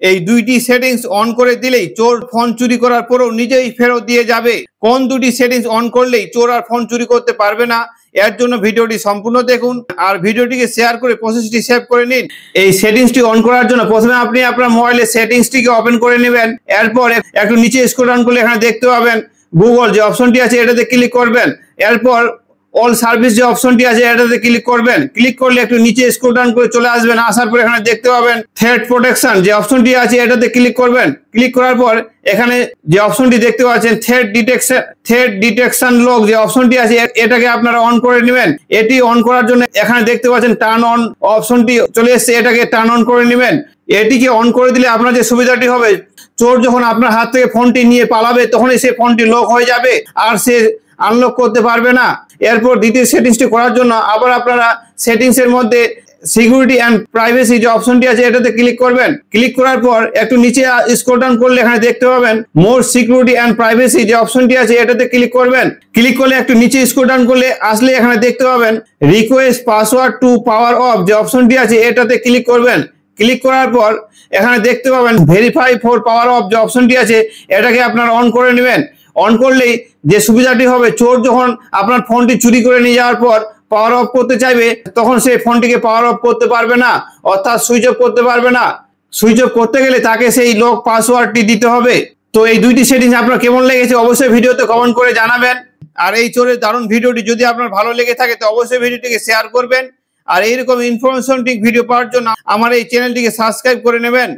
এই দুইটি settings on করে দিলেই চোর ফোন চুরি করার পরেও নিজেই ফেরত দিয়ে যাবে। কোন দুটি সেটিংস অন করলেই চোর আর ফোন চুরি করতে পারবে না, এর জন্য ভিডিওটি সম্পূর্ণ দেখুন আর ভিডিওটিকে শেয়ার করে প্রসেসটি সেভ করে নিন। এই সেটিংসটি অন করার জন্য প্রথমে আপনি আপনার মোবাইলের সেটিংসটিকে ওপেন করে নেবেন। এরপর একটু নিচে স্ক্রল ডাউন করলে এখানে দেখতে পাবেন গুগল যে অপশনটি আছে এটাতে ক্লিক করবেন। এরপর অল সার্ভিস যে অপশনটি আছে এটাতে ক্লিক করবেন। ক্লিক করলে একটু নিচে স্ক্রল ডাউন করে চলে আসবেন। আসার পর এখানে দেখতে পাবেন থ্রেট প্রোটেকশন যে অপশনটি আছে এটাতে ক্লিক করবেন। ক্লিক করার পর এখানে যে অপশনটি দেখতে পাচ্ছেন থ্রেট ডিটেকশন লক যে অপশনটি আছে এটাকে আপনারা অন করে নেবেন। এটি অন করার জন্য এখানে দেখতে পাচ্ছেন টার্ন অন অপশনটি চলে এসেছে, এটাকে টার্ন অন করে নেবেন। এটিকে অন করে দিলে আপনার যে সুবিধাটি হবে, চোর যখন আপনার হাত থেকে ফোনটি নিয়ে পালাবে তখনই সেই ফোনটি লক হয়ে যাবে আর সে আনলক করতে পারবে না। এরপর দ্বিতীয় সেটিংসটি করার জন্য আবার আপনারা সেটিংস এর মধ্যে সিকিউরিটি এন্ড প্রাইভেসি যে অপশনটি আছে এটাতে ক্লিক করবেন। ক্লিক করার পর একটু নিচে স্ক্রল ডাউন করলে এখানে দেখতে পাবেন মোর সিকিউরিটি এন্ড প্রাইভেসি যে অপশনটি আছে এটাতে ক্লিক করবেন। ক্লিক করলে একটু নিচে স্ক্রল ডাউন করলে আসলে এখানে দেখতে পাবেন request password to power off যে অপশনটি আছে এটাতে ক্লিক করবেন। ক্লিক করার পর এখানে দেখতে পাবেন ভেরিফাই ফর পাওয়ার অফ যে অপশনটি আছে এটাকে আপনারা অন করে নেবেন। অন করলেই যে সুবিধাটি হবে, চোর যখন আপনার ফোনটি চুরি করে নিয়ে যাওয়ার পর পাওয়ার অফ করতে চাইবে তখন সেই ফোনটিকে পাওয়ার অফ করতে পারবে না, অর্থাৎ সুইচ অফ করতে পারবে না। সুইচ অফ করতে গেলে তাকে সেই লক পাসওয়ার্ডটি দিতে হবে। তো এই দুইটি সেটিংস আপনার কেমন লেগেছে অবশ্যই ভিডিওতে কমেন্ট করে জানাবেন। আর এই চোরের দারুণ ভিডিওটি যদি আপনার ভালো লেগে থাকে তো অবশ্যই ভিডিওটিকে শেয়ার করবেন। আর এইরকম ইনফরমেশন ভিডিও পাওয়ার জন্য আমার এই চ্যানেলটিকে সাবস্ক্রাইব করে নেবেন।